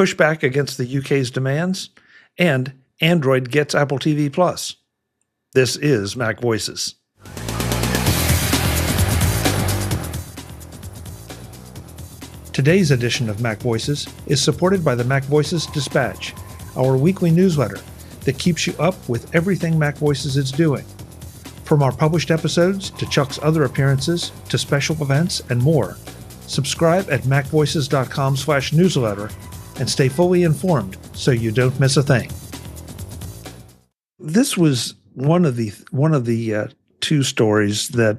Pushback against the UK's demands, and Android gets Apple TV Plus. This is MacVoices. Today's edition of MacVoices is supported by the MacVoices Dispatch, our weekly newsletter that keeps you up with everything MacVoices is doing. From our published episodes to Chuck's other appearances to special events and more, subscribe at macvoices.com/newsletter and stay fully informed so you don't miss a thing. This was one of the two stories that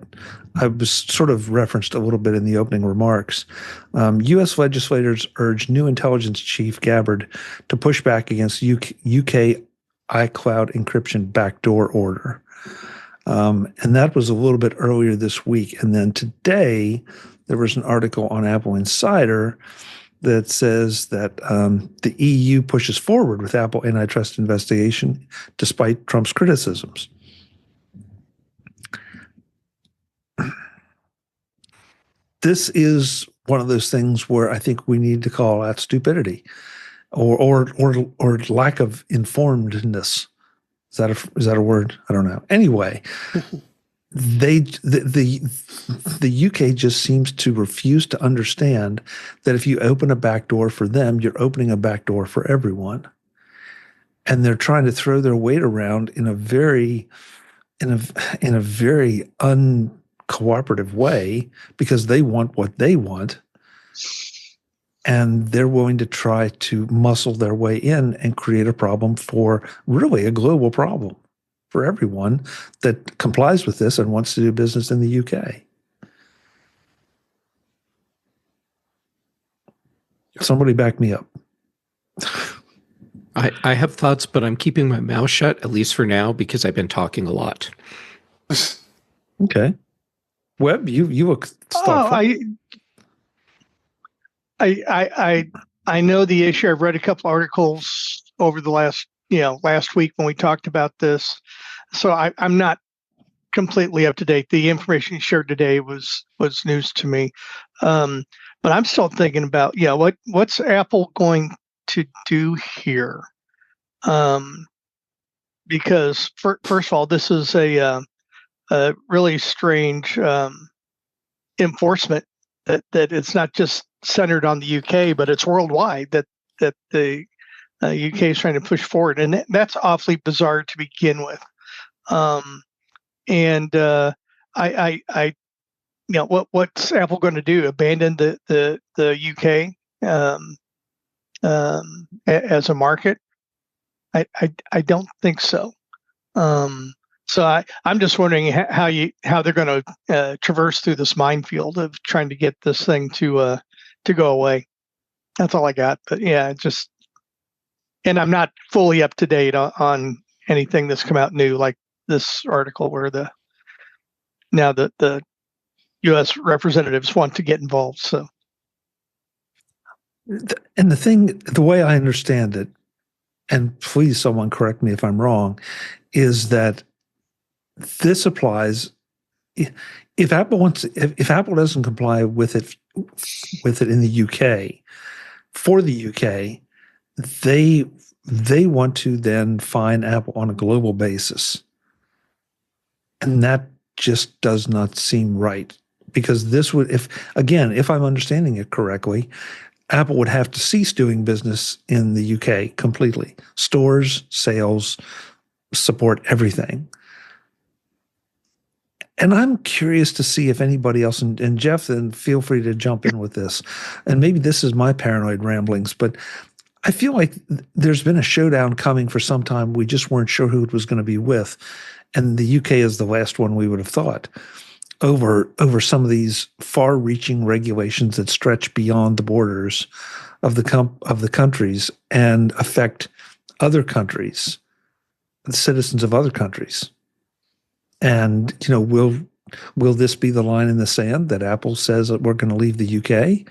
I was sort of referenced a little bit in the opening remarks. U.S. legislators urged new intelligence chief Gabbard to push back against UK iCloud encryption backdoor order. And that was a little bit earlier this week. And then today, there was an article on Apple Insider that says that the EU pushes forward with Apple antitrust investigation despite Trump's criticisms. This is one of those things where I think we need to call out stupidity or lack of informedness. Is that a word? I don't know. Anyway, the UK just seems to refuse to understand that if you open a back door for them, you're opening a back door for everyone. And they're trying to throw their weight around in a very uncooperative way because they want what they want. And they're willing to try to muscle their way in and create a problem for really a global problem for everyone that complies with this and wants to do business in the UK. Somebody back me up. I have thoughts, but I'm keeping my mouth shut, at least for now, because I've been talking a lot. Okay. Webb, you look thoughtful. I know the issue. I've read a couple articles over the last week when we talked about this. So I'm not completely up to date. The information you shared today was news to me. But I'm still thinking about, what's Apple going to do here? Because first of all, this is a really strange enforcement that it's not just centered on the UK, but it's worldwide that the UK is trying to push forward, and that's awfully bizarre to begin with. What's Apple going to do? Abandon the UK as a market? I don't think so. So I'm just wondering how they're going to traverse through this minefield of trying to get this thing to go away. That's all I got. But yeah, and I'm not fully up to date on anything that's come out new, like this article where the U.S. representatives want to get involved. So, and the way I understand it, and please someone correct me if I'm wrong, is that this applies if Apple doesn't comply with it in the UK, for the UK, they want to then fine Apple on a global basis. And that just does not seem right, because this would, if I'm understanding it correctly, Apple would have to cease doing business in the UK completely. Stores, sales, support, everything. And I'm curious to see if anybody else, and Jeff, then feel free to jump in with this. And maybe this is my paranoid ramblings, but I feel like there's been a showdown coming for some time. We just weren't sure who it was going to be with. And the UK is the last one we would have thought over some of these far-reaching regulations that stretch beyond the borders of the countries and affect other countries, the citizens of other countries. And, will this be the line in the sand that Apple says that we're going to leave the UK?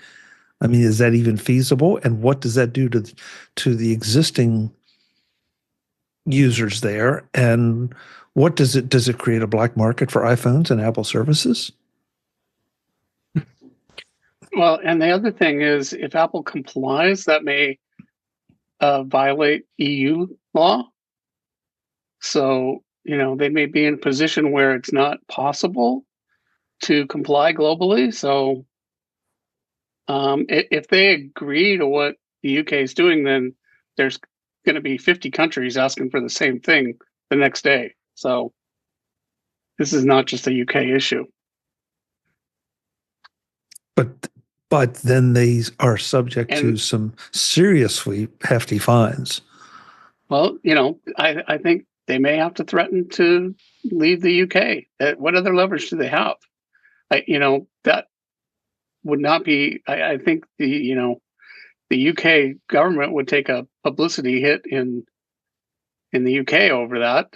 I mean, is that even feasible? And what does that do to the existing users there? And what does it create a black market for iPhones and Apple services? Well, and the other thing is, if Apple complies, that may violate EU law. So, they may be in a position where it's not possible to comply globally. So if they agree to what the UK is doing, then there's going to be 50 countries asking for the same thing the next day. So this is not just a UK issue. But then they are subject to some seriously hefty fines. Well, I think they may have to threaten to leave the UK. What other leverage do they have? That would not be. I think the UK government would take a publicity hit in the UK over that.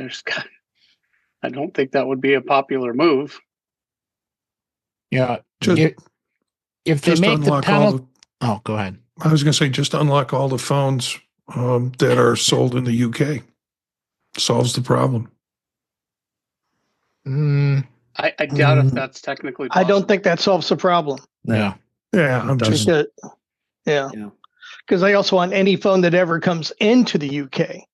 I don't think that would be a popular move. Yeah, if they make the penalty. Oh, go ahead. I was going to say just unlock all the phones that are sold in the UK. Solves the problem. I doubt if that's technically possible. I don't think that solves the problem. Yeah. Yeah, I'm just... Yeah. Because I also want any phone that ever comes into the UK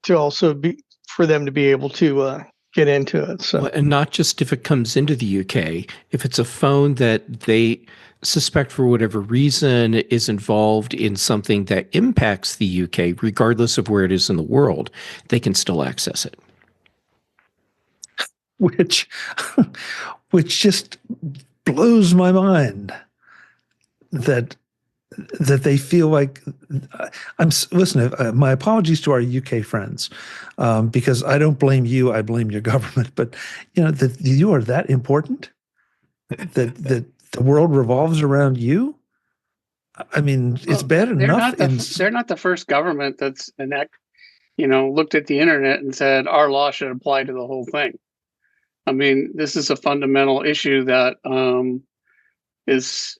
to also be for them to be able to get into it. So, well, and not just if it comes into the UK, if it's a phone that they suspect for whatever reason is involved in something that impacts the UK, regardless of where it is in the world, they can still access it. Which just blows my mind that they feel like listen, my apologies to our UK friends, because I don't blame you, I blame your government, but that you are that important that the world revolves around you. I mean, it's bad enough. They're not the first government that's looked at the internet and said our law should apply to the whole thing. I mean, this is a fundamental issue that is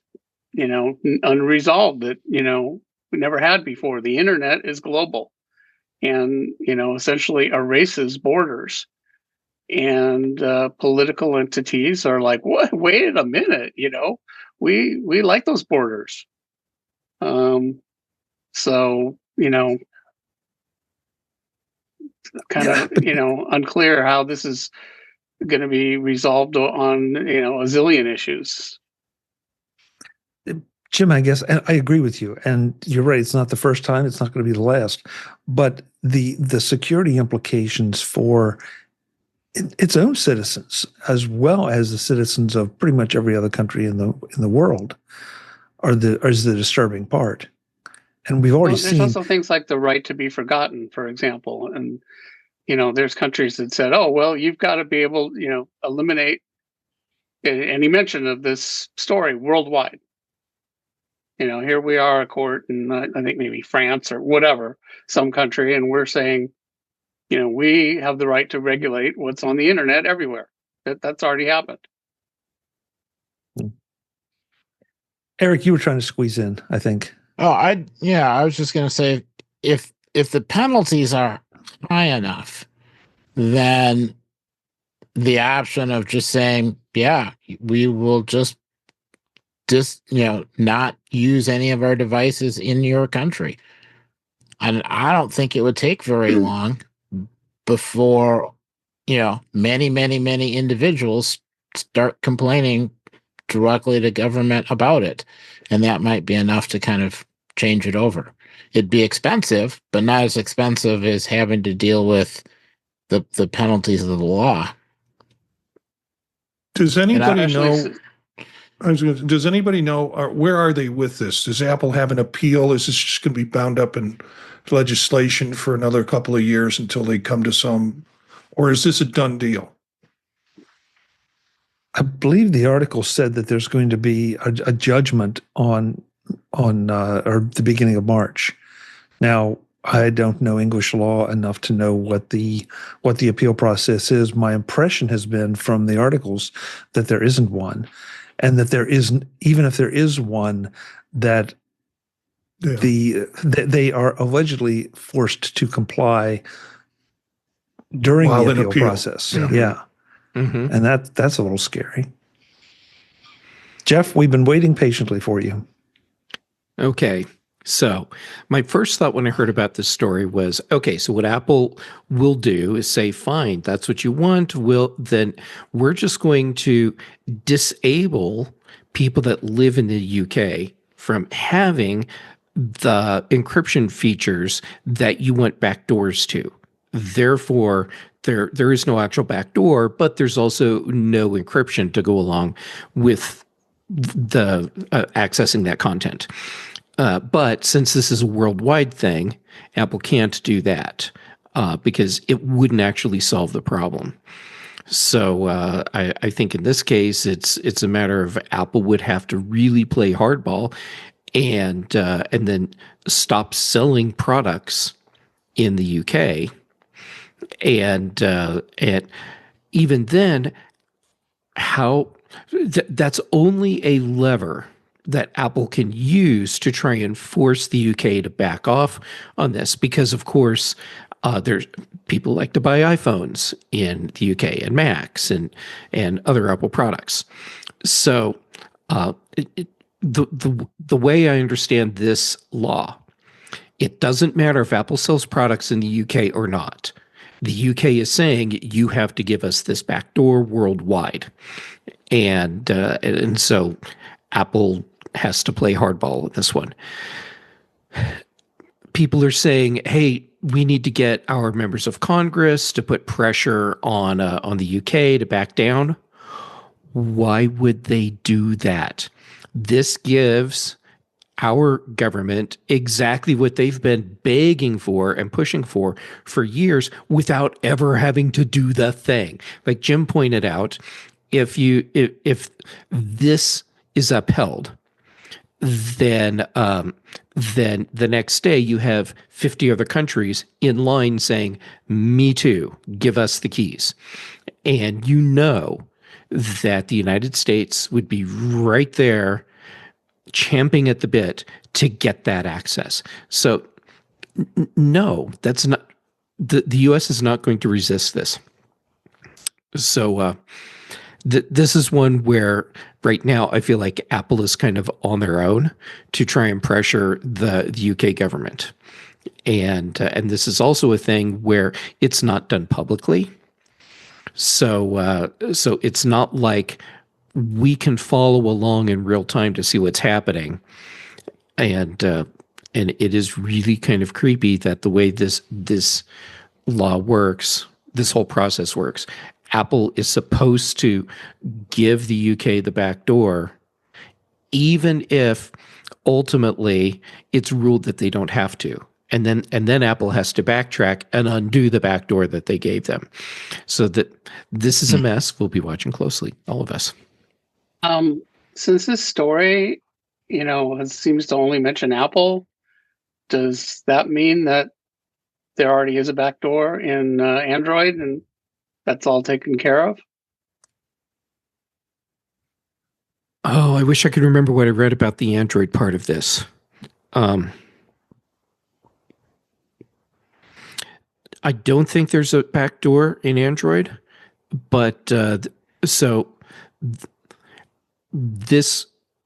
unresolved, that we never had before. The internet is global and essentially erases borders, and political entities are like, what, wait a minute, we like those borders. So kind of unclear how this is going to be resolved on a zillion issues. Jim, I guess, and I agree with you, and you're right. It's not the first time. It's not going to be the last. But the security implications for its own citizens, as well as the citizens of pretty much every other country in the world, is the disturbing part. And we've already seen. There's also things like the right to be forgotten, for example, and there's countries that said, "Oh, well, you've got to be able, eliminate any mention of this story worldwide." Here we are, a court in, I think maybe France or whatever, some country, and we're saying, we have the right to regulate what's on the internet everywhere. That's already happened. Eric, you were trying to squeeze in, I think. Oh, I was just going to say, if the penalties are high enough, then the option of just saying, yeah, we will just not use any of our devices in your country. And I don't think it would take very long before, many, many, many individuals start complaining directly to government about it. And that might be enough to kind of change it over. It'd be expensive, but not as expensive as having to deal with the penalties of the law. Does anybody know? Does anybody know where are they with this? Does Apple have an appeal? Is this just going to be bound up in legislation for another couple of years until they come to some, or is this a done deal? I believe the article said that there's going to be a judgment on or the beginning of March. Now, I don't know English law enough to know what the appeal process is. My impression has been from the articles that there isn't one. And that there isn't, even if there is one, that they are allegedly forced to comply during the appeal process. Yeah. Mm-hmm. And that's a little scary. Jeff, we've been waiting patiently for you. Okay. So my first thought when I heard about this story was, okay, so what Apple will do is say, fine, that's what you want. Then we're just going to disable people that live in the UK from having the encryption features that you want backdoors to. Therefore, there is no actual backdoor, but there's also no encryption to go along with the accessing that content. But since this is a worldwide thing, Apple can't do that because it wouldn't actually solve the problem. So I think in this case, it's a matter of Apple would have to really play hardball and then stop selling products in the UK, and even then, that's only a lever that Apple can use to try and force the UK to back off on this, because of course there's people like to buy iPhones in the UK and Macs and other Apple products. So the way I understand this law, it doesn't matter if Apple sells products in the UK or not. The UK is saying you have to give us this backdoor worldwide, and so Apple has to play hardball with this one. People are saying, hey, we need to get our members of Congress to put pressure on the UK to back down. Why would they do that? This gives our government exactly what they've been begging for and pushing for years without ever having to do the thing. Like Jim pointed out, if this is upheld, then the next day you have 50 other countries in line saying, me too, give us the keys. And you know that the United States would be right there champing at the bit to get that access. So no, that's not, the US is not going to resist this. So this is one where right now I feel like Apple is kind of on their own to try and pressure the UK government. And this is also a thing where it's not done publicly. So it's not like we can follow along in real time to see what's happening. And it is really kind of creepy that the way this law works, this whole process works, Apple is supposed to give the UK the back door, even if ultimately it's ruled that they don't have to. And then Apple has to backtrack and undo the back door that they gave them. So that this is a mess. We'll be watching closely, all of us. Since this story, seems to only mention Apple, does that mean that there already is a backdoor in Android and that's all taken care of? Oh, I wish I could remember what I read about the Android part of this. I don't think there's a backdoor in Android, but this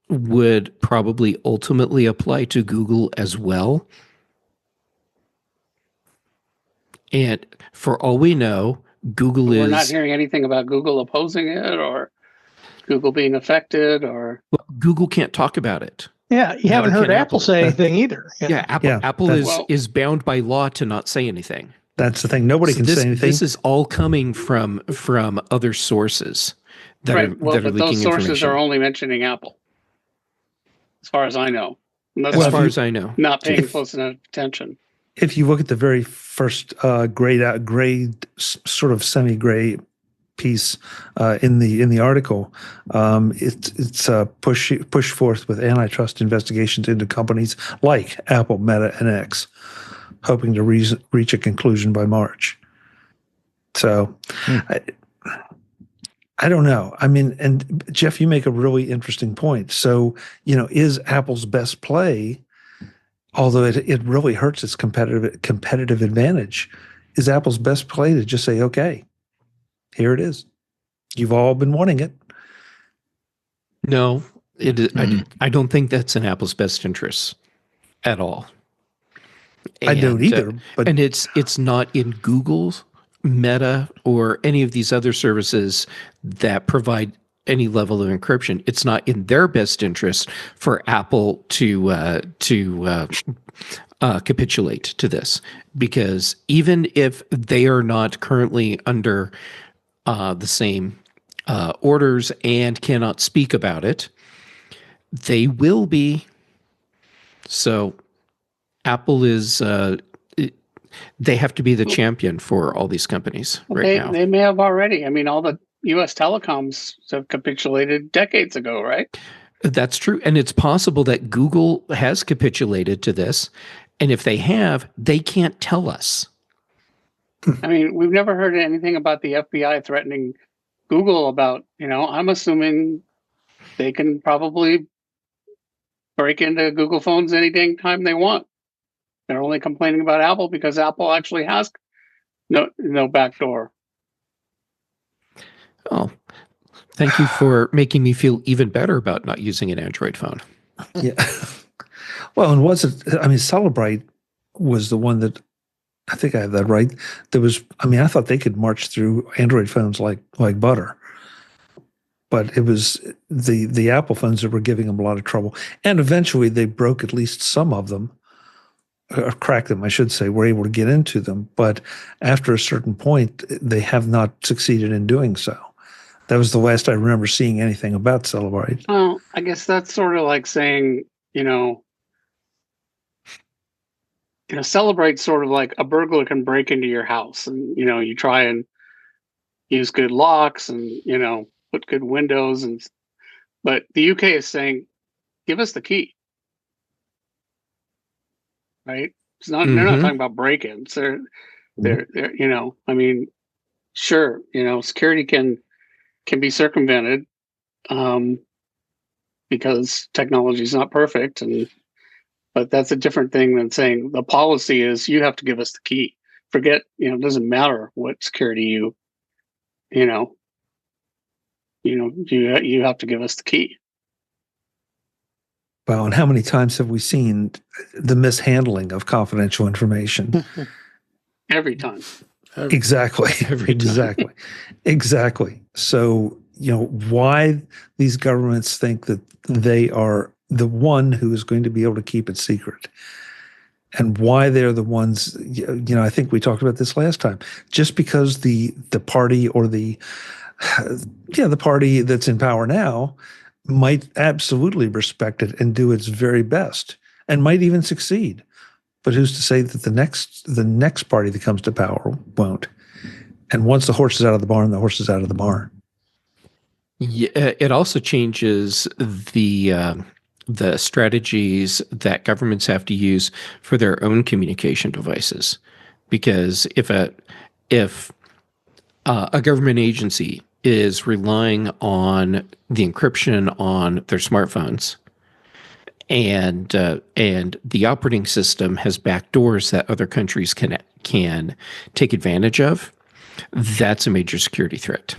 would probably ultimately apply to Google as well. And for all we know, We're not hearing anything about Google opposing it or Google being affected, or Google can't talk about it. Yeah, you haven't heard Apple say anything either. Yeah, Apple is bound by law to not say anything. That's the thing. Nobody can say anything. This is all coming from other sources that are leaking information. Those sources are only mentioning Apple, as far as I know. As far as I know, not paying close enough attention. If you look at the very first grayed sort of semi-gray piece in the article, it's push forth with antitrust investigations into companies like Apple, Meta, and X, hoping to reach a conclusion by March. So I don't know. I mean, and Jeff, you make a really interesting point. So, is Apple's best play, although it really hurts its competitive advantage, is Apple's best play to just say, okay, here it is. You've all been wanting it. No, it is. I don't think that's in Apple's best interest. at all. I don't either. But and it's not in Google's, Meta, or any of these other services that provide any level of encryption. It's not in their best interest for Apple to capitulate to this, because even if they are not currently under the same orders and cannot speak about it, they will be. So Apple is they have to be the champion for all these companies now. They may have already. I mean, all the U.S. telecoms have capitulated decades ago, right? That's true. And it's possible that Google has capitulated to this. And if they have, they can't tell us. I mean, we've never heard anything about the FBI threatening Google about, I'm assuming they can probably break into Google phones any dang time they want. They're only complaining about Apple because Apple actually has no backdoor. Oh, thank you for making me feel even better about not using an Android phone. Yeah. Well, and Celebrite was the one that, I think I have that right. I thought they could march through Android phones like butter. But it was the Apple phones that were giving them a lot of trouble. And eventually they broke at least some of them, or cracked them, I should say, were able to get into them. But after a certain point, they have not succeeded in doing so. That was the last I remember seeing anything about Celebrite. Well, I guess that's sort of like saying, Celebrate's sort of like a burglar can break into your house, and you try and use good locks and put good windows, but the UK is saying, give us the key, right? It's not. They're not talking about break-ins. They're sure, security can be circumvented because technology is not perfect, but that's a different thing than saying the policy is you have to give us the key. Forget, it doesn't matter what security you have to give us the key. Well, and how many times have we seen the mishandling of confidential information? Every time. Exactly. Exactly. So, why these governments think that they are the one who is going to be able to keep it secret, and why they're the ones, I think we talked about this last time, just because the party or the party that's in power now might absolutely respect it and do its very best and might even succeed. But who's to say that the next party that comes to power won't? And once the horse is out of the barn, the horse is out of the barn. Yeah, it also changes the strategies that governments have to use for their own communication devices, because if a government agency is relying on the encryption on their smartphones, and the operating system has backdoors that other countries can take advantage of, that's a major security threat.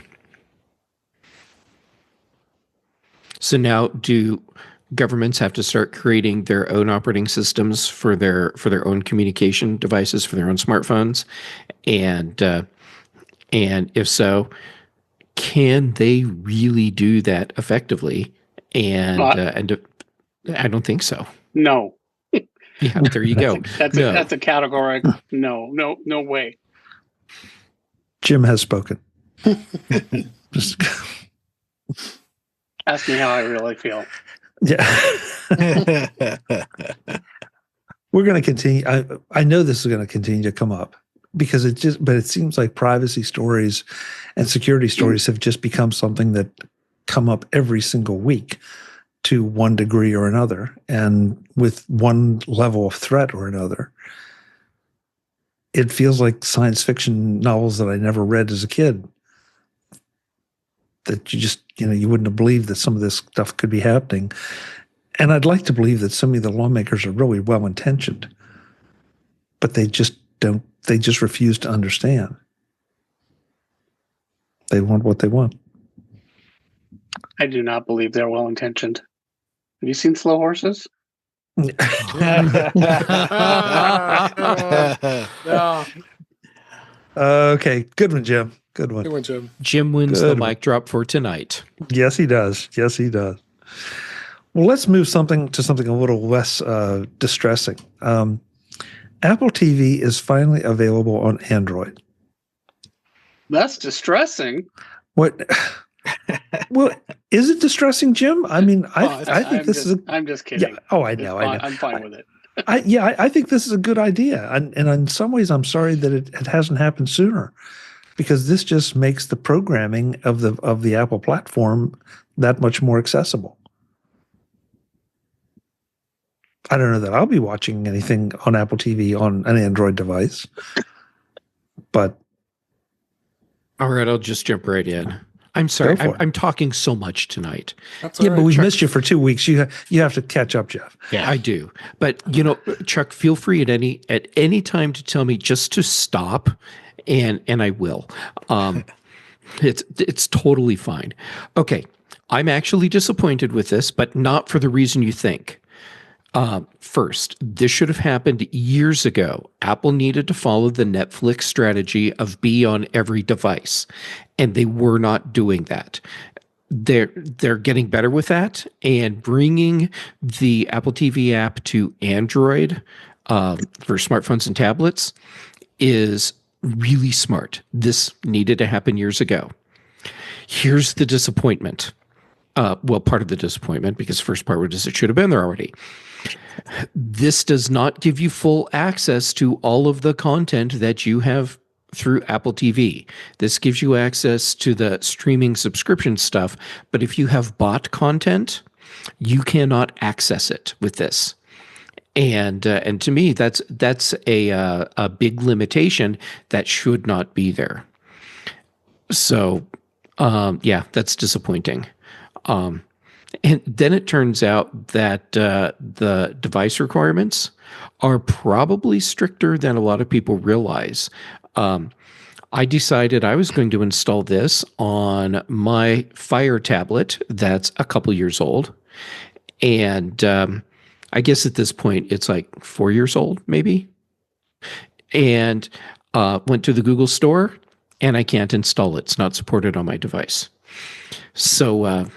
So now, do governments have to start creating their own operating systems for their own communication devices, for their own smartphones? And if so, can they really do that effectively? And I don't think so. No. Yeah, there you go. That's a category. No way. Jim has spoken. Just ask me how I really feel. Yeah. We're going to continue. I know this is going to continue to come up because but it seems like privacy stories and security stories have just become something that come up every single week to one degree or another, and with one level of threat or another. It feels like science fiction novels that I never read as a kid, that you just, you wouldn't have believed that some of this stuff could be happening. And I'd like to believe that some of the lawmakers are really well-intentioned, but they just refuse to understand. They want what they want. I do not believe they're well-intentioned. Have you seen Slow Horses? No, Okay, good one, Jim. Good one. good one, Jim. Jim wins Good the one. mic drop for tonight. Yes, he does. Yes, he does. Well, let's move to something a little less distressing. Apple TV is finally available on Android. That's distressing. What? Well, is it distressing, Jim? I mean, I think this is. I'm just kidding. Yeah. Oh, I know. I know. I'm fine with it. I think this is a good idea, and in some ways, I'm sorry that it hasn't happened sooner, because this just makes the programming of the Apple platform that much more accessible. I don't know that I'll be watching anything on Apple TV on an Android device, but All right, I'll just jump right in. I'm sorry, Go for it. I'm talking so much tonight. That's all yeah, right. but we've Chuck. missed you for 2 weeks. You have to catch up, Jeff. Yeah. I do. But Chuck, feel free at any time to tell me just to stop, and I will. It's totally fine. Okay. I'm actually disappointed with this, but not for the reason you think. First, this should have happened years ago. Apple needed to follow the Netflix strategy of be on every device, and they were not doing that. They're getting better with that, and bringing the Apple TV app to Android for smartphones and tablets is really smart. This needed to happen years ago. Here's the disappointment. Well, part of the disappointment, because the first part was it should have been there already. This does not give you full access to all of the content that you have through Apple TV. This gives you access to the streaming subscription stuff, but if you have bought content, you cannot access it with this. And to me, that's a big limitation that should not be there. So, yeah, that's disappointing. And then it turns out that the device requirements are probably stricter than a lot of people realize. I decided I was going to install this on my Fire tablet that's a couple years old. And I guess at this point it's like 4 years old, maybe. And went to the Google store, and I can't install it. It's not supported on my device. So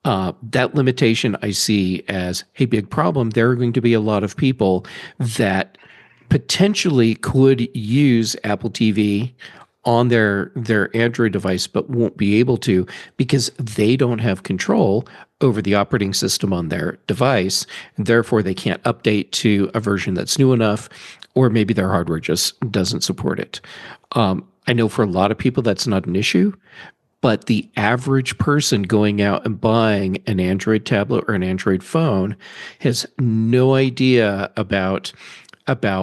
that limitation I see as a big problem. There are going to be a lot of people that potentially could use Apple TV on their Android device, but won't be able to because they don't have control over the operating system on their device. And therefore, they can't update to a version that's new enough, or maybe their hardware just doesn't support it. I know for a lot of people that's not an issue, but the average person going out and buying an Android tablet or an Android phone has no idea about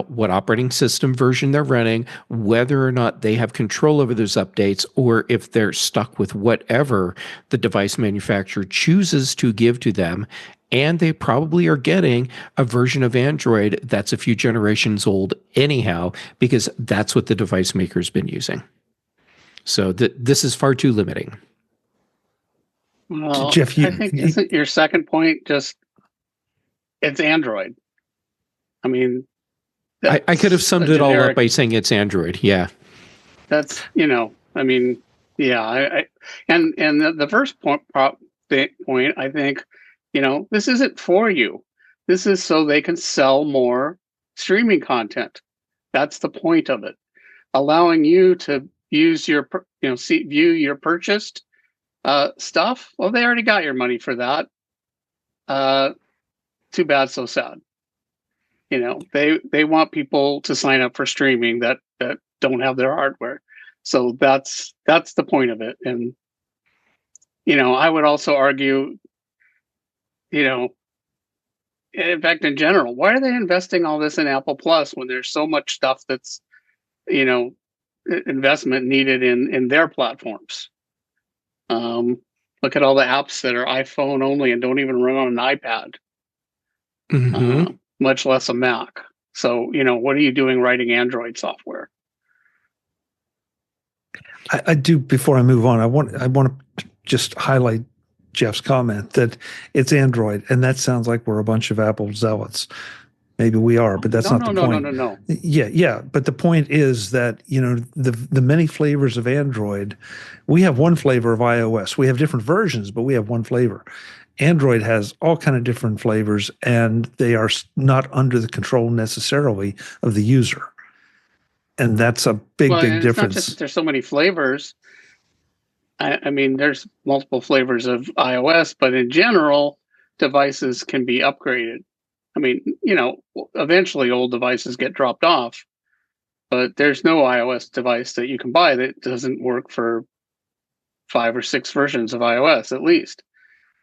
what operating system version they're running, whether or not they have control over those updates, or if they're stuck with whatever the device manufacturer chooses to give to them. And they probably are getting a version of Android that's a few generations old anyhow, because that's what the device maker's been using. So this is far too limiting. Well, Jeff, I think isn't your second point just it's Android? I mean, I could have summed it all up by saying it's Android. Yeah, that's I mean, yeah. And the first point, I think, this isn't for you. This is so they can sell more streaming content. That's the point of it, allowing you to use your view your purchased stuff. Well, they already got your money for that. Too bad, so sad. They want people to sign up for streaming that don't have their hardware. So that's the point of it. And I would also argue, in fact, in general, why are they investing all this in Apple Plus when there's so much stuff that's investment needed in their platforms? Look at all the apps that are iPhone only and don't even run on an iPad, much less a Mac. So, what are you doing writing Android software? I do. Before I move on, I want to just highlight Jeff's comment that it's Android, and that sounds like we're a bunch of Apple zealots. Maybe we are, but that's not the point. No. Yeah. But the point is that, the many flavors of Android, we have one flavor of iOS. We have different versions, but we have one flavor. Android has all kind of different flavors, and they are not under the control necessarily of the user. And that's a big difference. It's not just that there's so many flavors. I mean, there's multiple flavors of iOS, but in general, devices can be upgraded. I mean, eventually old devices get dropped off, but there's no iOS device that you can buy that doesn't work for 5 or 6 versions of iOS at least.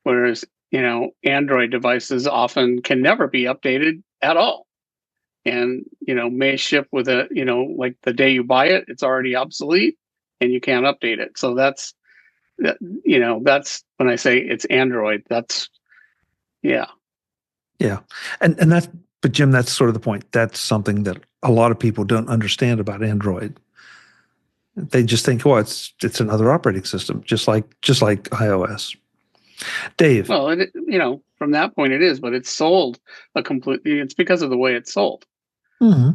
Whereas, Android devices often can never be updated at all. And, may ship with like the day you buy it, it's already obsolete and you can't update it. So that's when I say it's Android, yeah. Yeah. And but Jim, that's sort of the point. That's something that a lot of people don't understand about Android. They just think, well, it's another operating system, just like iOS. Dave. Well, from that point it is, but it's sold it's because of the way it's sold. Mm-hmm.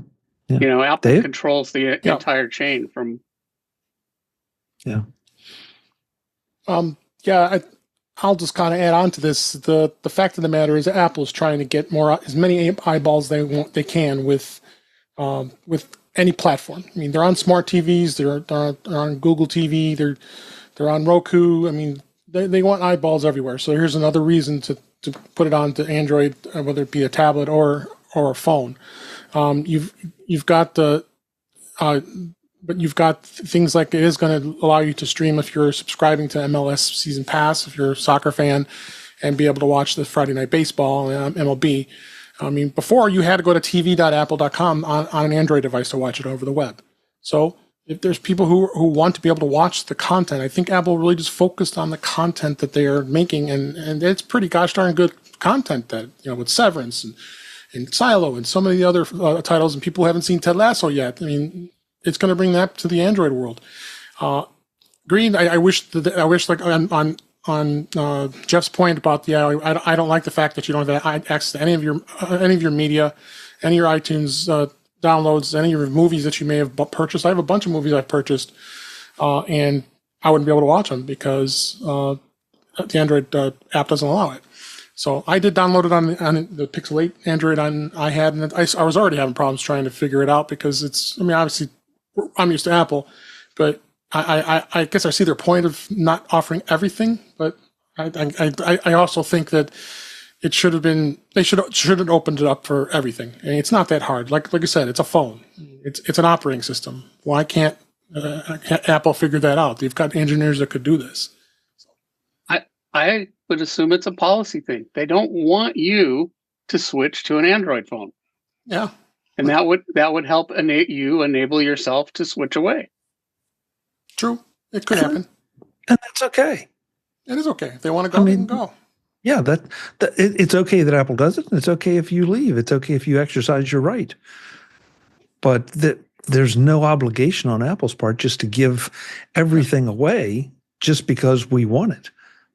Yeah. Apple Dave? controls the entire chain from. Yeah. I'll just kind of add on to this. The fact of the matter is Apple's trying to get as many eyeballs they can with any platform. I mean, they're on smart TVs, they're on Google TV, they're on Roku. I mean, they want eyeballs everywhere. So here's another reason to put it on to Android, whether it be a tablet or a phone. You've got but you've got things like it is going to allow you to stream if you're subscribing to MLS Season Pass, if you're a soccer fan, and be able to watch the Friday Night Baseball and MLB. I mean, before you had to go to tv.apple.com on an Android device to watch it over the web. So if there's people who want to be able to watch the content, I think Apple really just focused on the content that they are making, and it's pretty gosh darn good content that, with Severance and Silo and some of the other titles, and people who haven't seen Ted Lasso yet. I mean, it's going to bring that to the Android world. Green, I wish like on Jeff's point about I don't like the fact that you don't have access to any of your media, any of your iTunes downloads, any of your movies that you may have purchased. I have a bunch of movies I've purchased, and I wouldn't be able to watch them because the Android app doesn't allow it. So I did download it on the Pixel 8 Android on iHad, and I was already having problems trying to figure it out because obviously I'm used to Apple, but I guess I see their point of not offering everything, but I also think that they should have opened it up for everything. And it's not that hard. Like I said, it's a phone. It's an operating system. Why can't Apple figure that out? They've got engineers that could do this. I would assume it's a policy thing. They don't want you to switch to an Android phone. Yeah. And that would help enable yourself to switch away. True. It could happen. And that's okay. It is okay. If they want to go, they can go. Yeah, it's okay that Apple does it, and it's okay if you leave. It's okay if you exercise your right. But there's no obligation on Apple's part just to give everything away just because we want it.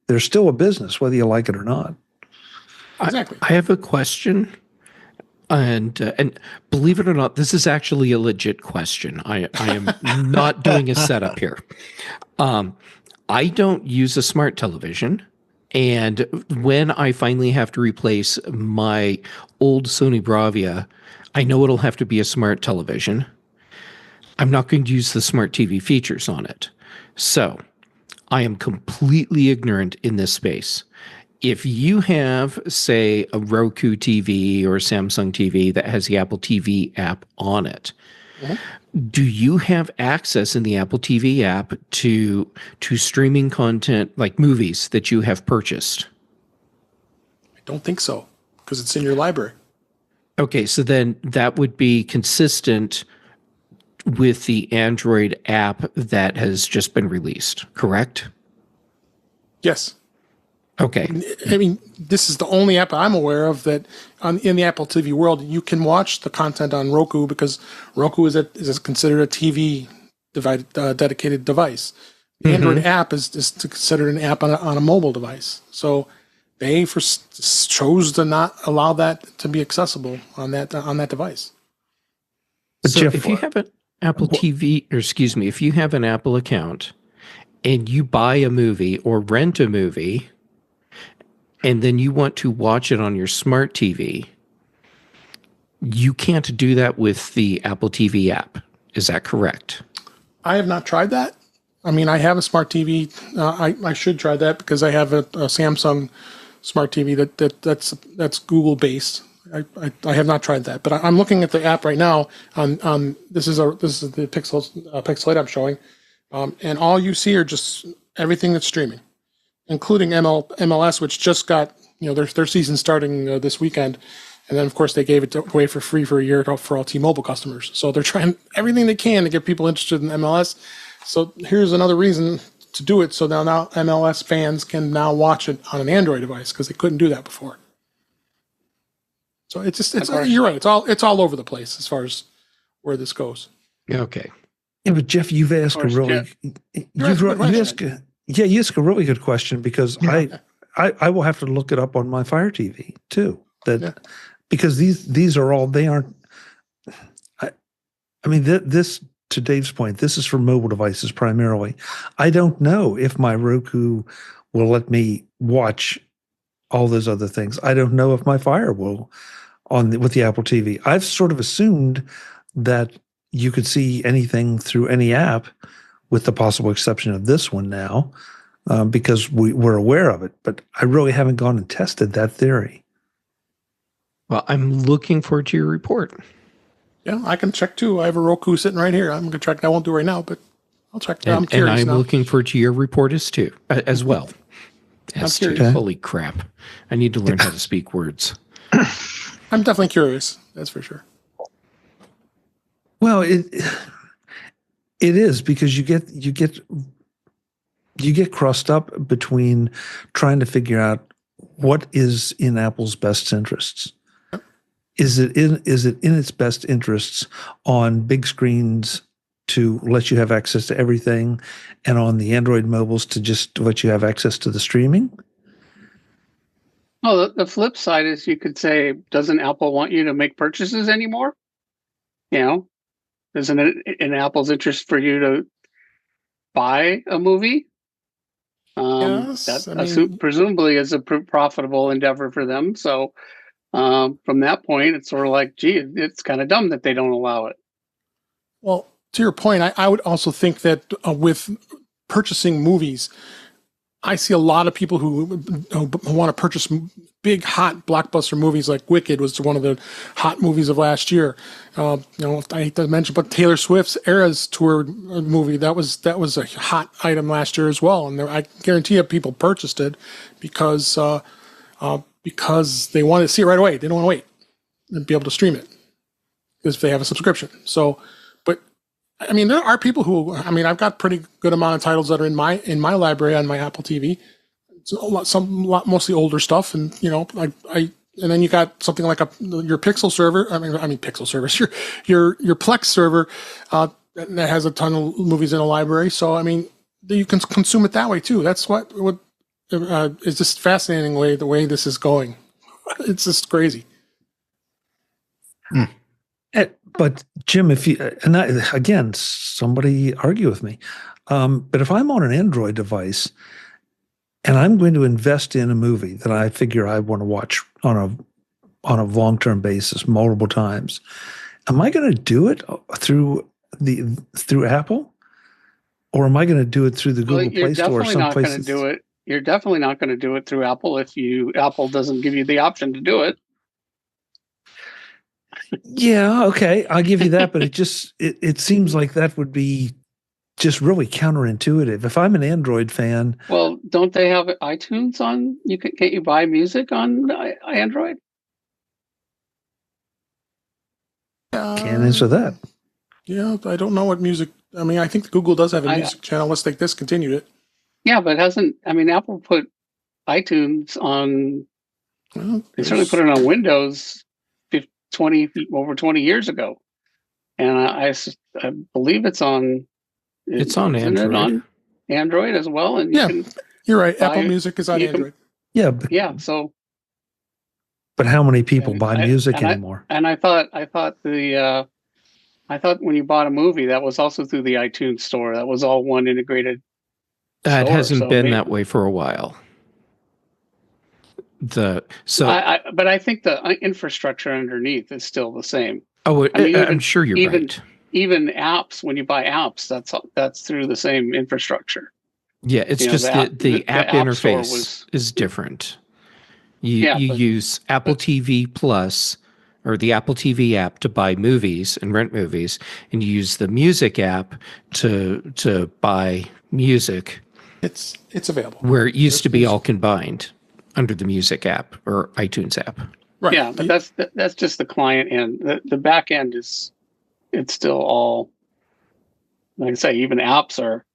There's still a business, whether you like it or not. Exactly. I have a question. And believe it or not, this is actually a legit question. I am not doing a setup here. I don't use a smart television. And when I finally have to replace my old Sony Bravia, I know it'll have to be a smart television. I'm not going to use the smart TV features on it. So I am completely ignorant in this space. If you have, say, a Roku TV or a Samsung TV that has the Apple TV app on it, do you have access in the Apple TV app to streaming content like movies that you have purchased? I don't think so, because it's in your library. Okay, so then that would be consistent with the Android app that has just been released, correct? Yes. Okay. I mean, this is the only app I'm aware of that in the Apple TV world, you can watch the content on Roku because Roku is considered a TV dedicated device. The Android app is considered an app on a mobile device. So they chose to not allow that to be accessible on that device. So Jeff, if you have an Apple TV, or excuse me, if you have an Apple account and you buy a movie or rent a movie, and then you want to watch it on your smart TV, you can't do that with the Apple TV app. Is that correct? I have not tried that. I mean, I have a smart TV. I should try that because I have a Samsung smart TV that's Google based. I have not tried that, but I'm looking at the app right now. On this is the Pixel 8 I'm showing, and all you see are just everything that's streaming, including MLS, which just got their season starting this weekend, and then of course they gave it away for free for a year for all T-Mobile customers. So they're trying everything they can to get people interested in MLS. So here's another reason to do it. So now MLS fans can now watch it on an Android device because they couldn't do that before. So it's you're right. It's all over the place as far as where this goes. Okay. Yeah, but Jeff, you've asked a really you ask a really good question because I will have to look it up on my Fire TV too. Because these are all they aren't. I mean this. To Dave's point, this is for mobile devices primarily. I don't know if my Roku will let me watch all those other things. I don't know if my Fire will with the Apple TV. I've sort of assumed that you could see anything through any app, with the possible exception of this one now, because we're aware of it. But I really haven't gone and tested that theory. Well, I'm looking forward to your report. Yeah, I can check too. I have a Roku sitting right here. I'm going to check. I won't do it right now, but I'll check. I'm curious. And I'm now. looking forward to your report as well. Holy crap. I need to learn how to speak words. I'm definitely curious. That's for sure. Well, it is because you get crossed up between trying to figure out what is in Apple's best interests. Is it in its best interests on big screens to let you have access to everything, and on the Android mobiles to just let you have access to the streaming? Oh, the flip side is you could say, doesn't Apple want you to make purchases anymore? Isn't it in Apple's interest for you to buy a movie? Yes, presumably is a profitable endeavor for them. So from that point, it's sort of like, gee, it's kind of dumb that they don't allow it. Well, to your point, I would also think that with purchasing movies, I see a lot of people who want to purchase big, hot blockbuster movies like Wicked was one of the hot movies of last year. I hate to mention, but Taylor Swift's Eras Tour movie, that was a hot item last year as well. And I guarantee you people purchased it because they wanted to see it right away. They don't want to wait and be able to stream it if they have a subscription. So, but I mean, there are people who, I've got pretty good amount of titles that are in my library on my Apple TV. It's mostly older stuff, and and then you got something like your Pixel server. Pixel servers, your Plex server that has a ton of movies in a library. So you can consume it that way too. That's what is just fascinating the way this is going. It's just crazy. But Jim, again, somebody argue with me. But if I'm on an Android device and I'm going to invest in a movie that I figure I want to watch on a long-term basis multiple times, am I going to do it through Apple, or am I going to do it through the Google Play Store or some places? You're definitely not going to do it through Apple if Apple doesn't give you the option to do it. Yeah, okay, I'll give you that, but it seems like that would be just really counterintuitive. If I'm an Android fan, well, don't they have iTunes on? Can't you buy music on Android? Can't answer that. Yeah, I don't know what music. I think Google does have a music channel unless they discontinued it. Yeah, but Apple put iTunes on. Well, they certainly put it on Windows over 20 years ago, and I believe it's on. It's on Android. Android as well, and you Yeah. can You're right. buy Apple it. Music is on You can- Android. Yeah, yeah. So but how many people buy music and anymore? I thought when you bought a movie, that was also through the iTunes store. That was all one integrated. It store, hasn't so been maybe- that way for a while. But I think the infrastructure underneath is still the same. I'm sure you're right. Even apps, when you buy apps, that's through the same infrastructure. Yeah, it's just the app interface is different. You use Apple TV Plus or the Apple TV app to buy movies and rent movies, and you use the music app to buy music. It's available. Where it used to be all combined under the music app or iTunes app. Right. Yeah, but that's just the client end. The back end it's still all, like I say, even apps are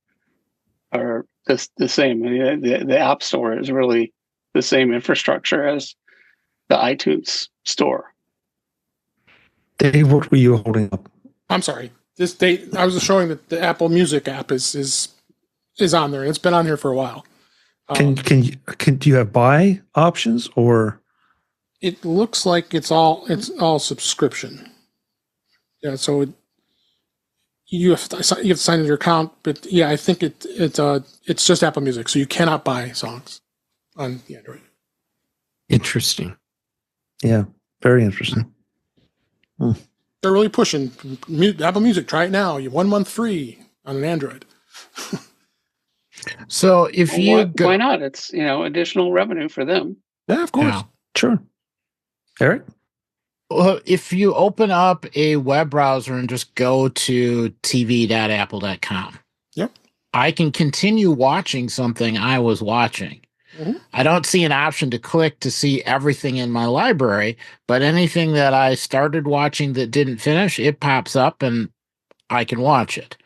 the same. I mean, the App Store is really the same infrastructure as the iTunes store. Dave, what were you holding up? I'm sorry. I was showing that the Apple Music app is on there. It's been on here for a while. Do you have buy options, or it looks like it's all subscription. Yeah, so you have to sign in your account, but yeah, I think it's just Apple Music, so you cannot buy songs on the Android. Interesting. Yeah, very interesting. They're really pushing Apple Music. Try it now. You have 1 month free on an Android. So if why not? It's additional revenue for them. Yeah, of course. Yeah. Sure. Eric? Well, if you open up a web browser and just go to tv.apple.com, yep, I can continue watching something I was watching. Mm-hmm. I don't see an option to click to see everything in my library, but anything that I started watching that didn't finish, it pops up and I can watch it.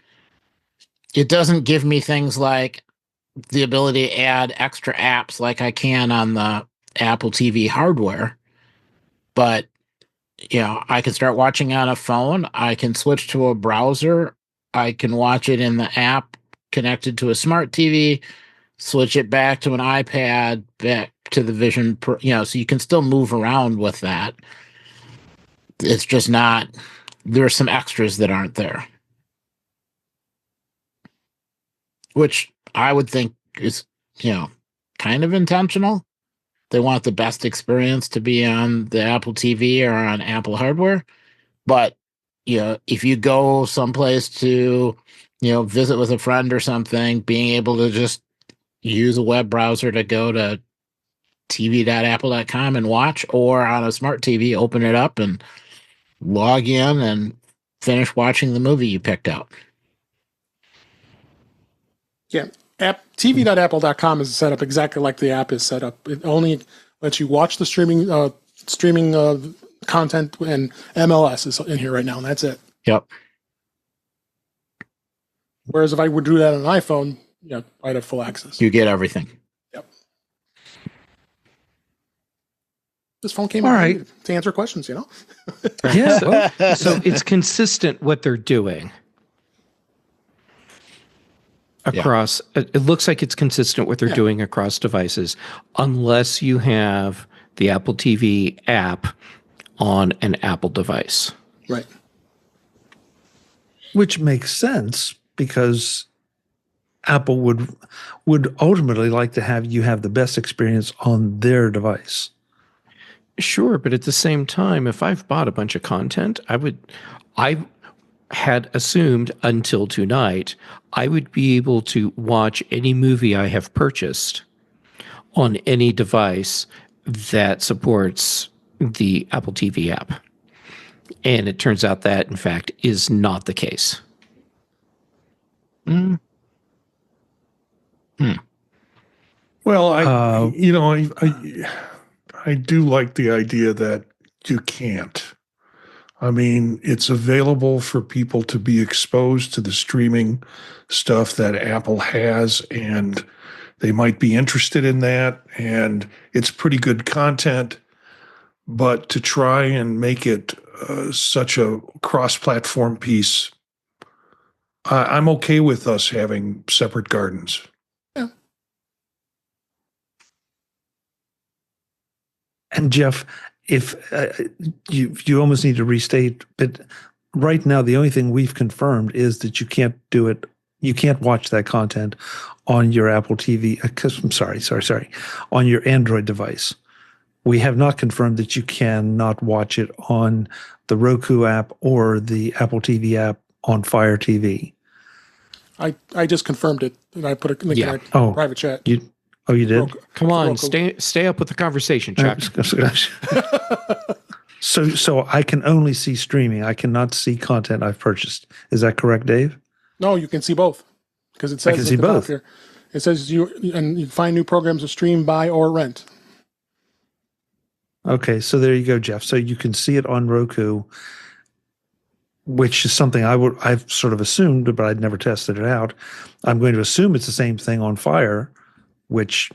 It doesn't give me things like the ability to add extra apps like I can on the Apple TV hardware, but I can start watching on a phone. I can switch to a browser. I can watch it in the app connected to a smart TV, switch it back to an iPad, back to the Vision Pro, so you can still move around with that. It's just not, there are some extras that aren't there, which I would think is, kind of intentional. They want the best experience to be on the Apple TV or on Apple hardware. But, if you go someplace to, visit with a friend or something, being able to just use a web browser to go to tv.apple.com and watch, or on a smart TV, open it up and log in and finish watching the movie you picked out. Yeah. tv.apple.com is set up exactly like the app is set up. It only lets you watch the streaming content, and MLS is in here right now, and that's it. Yep. Whereas if I would do that on an iPhone, I'd have full access. You get everything. Yep. This phone came all out right to answer questions, Yeah. Well, so it's consistent what they're doing. Across, it looks like it's consistent what they're doing across devices, unless you have the Apple TV app on an Apple device. Right. which makes sense because Apple would ultimately like to have you have the best experience on their device. Sure, but at the same time, if I've bought a bunch of content, I had assumed until tonight, I would be able to watch any movie I have purchased on any device that supports the Apple TV app. And it turns out that, in fact, is not the case. Well, I do like the idea that you can't. I mean, it's available for people to be exposed to the streaming stuff that Apple has, and they might be interested in that, and it's pretty good content. But to try and make it such a cross-platform piece, I'm okay with us having separate gardens. Yeah. And Jeff, if you almost need to restate, but right now the only thing we've confirmed is that you can't do it. You can't watch that content on your Apple TV. I'm sorry, on your Android device. We have not confirmed that you cannot watch it on the Roku app or the Apple TV app on Fire TV. I just confirmed it, and I put a link in our private chat. You did? Roku. Come on, Roku. stay up with the conversation, Chuck. So I can only see streaming. I cannot see content I've purchased. Is that correct, Dave? No, you can see both, because it says I can see both here. It says you can find new programs to stream, buy, or rent. Okay, so there you go, Jeff. So you can see it on Roku, which is something I've sort of assumed, but I'd never tested it out. I'm going to assume it's the same thing on Fire, which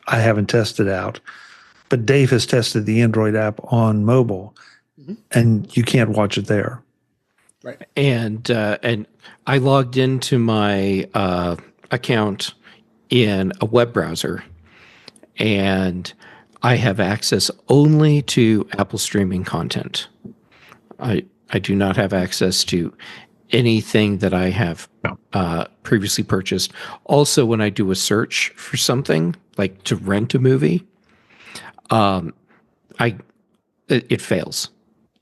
I haven't tested out. But Dave has tested the Android app on mobile, and you can't watch it there. Right. And I logged into my account in a web browser, and I have access only to Apple streaming content. I do not have access to anything that I have previously purchased. Also, when I do a search for something, like to rent a movie, it fails.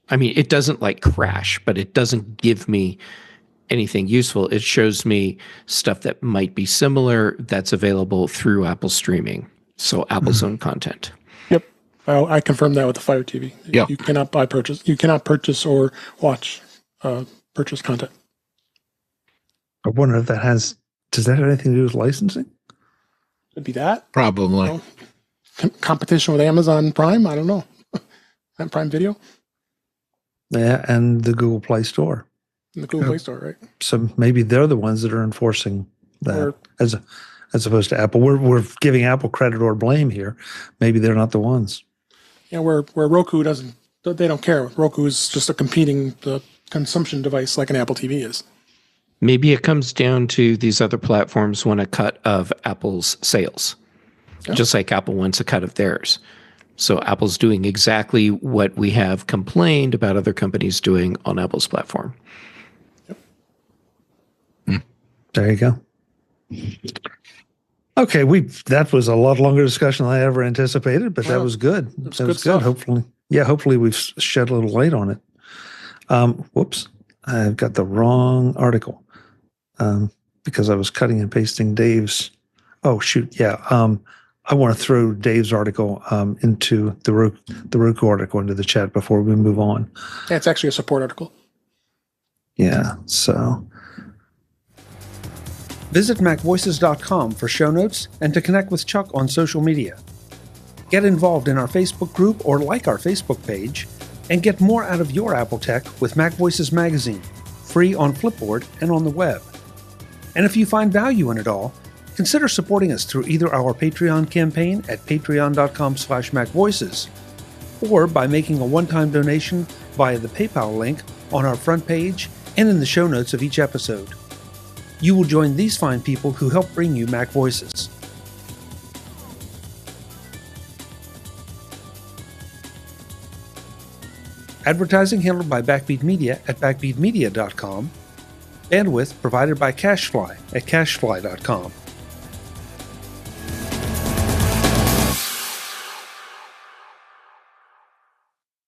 I mean, it doesn't like crash, but it doesn't give me anything useful. It shows me stuff that might be similar that's available through Apple streaming. So Apple's own content. Yep. I confirmed that with the Fire TV. Yeah. You cannot purchase or watch purchase content. I wonder if does that have anything to do with licensing? Could be that. Probably. You know, competition with Amazon Prime? I don't know. And Prime Video? Yeah, and the Google Play Store. In the Google Play Store, right? So maybe they're the ones that are enforcing that as opposed to Apple. We're giving Apple credit or blame here. Maybe they're not the ones. Yeah, where Roku they don't care. Roku is just a competing consumption device like an Apple TV is. Maybe it comes down to these other platforms want a cut of Apple's sales, just like Apple wants a cut of theirs. So Apple's doing exactly what we have complained about other companies doing on Apple's platform. Yep. There you go. Okay, that was a lot longer discussion than I ever anticipated, but that was good. That was good. Hopefully we've shed a little light on it. Whoops, I've got the wrong article because I was cutting and pasting Dave's. Oh shoot, yeah. I want to throw Dave's article into the Roku article into the chat before we move on. Yeah, it's actually a support article. Yeah, so visit MacVoices.com for show notes and to connect with Chuck on social media. Get involved in our Facebook group or like our Facebook page, and get more out of your Apple tech with MacVoices Magazine, free on Flipboard and on the web. And if you find value in it all, consider supporting us through either our Patreon campaign at patreon.com/MacVoices or by making a one-time donation via the PayPal link on our front page and in the show notes of each episode. You will join these fine people who help bring you Mac Voices. Advertising handled by Backbeat Media at backbeatmedia.com. Bandwidth provided by CashFly at cashfly.com.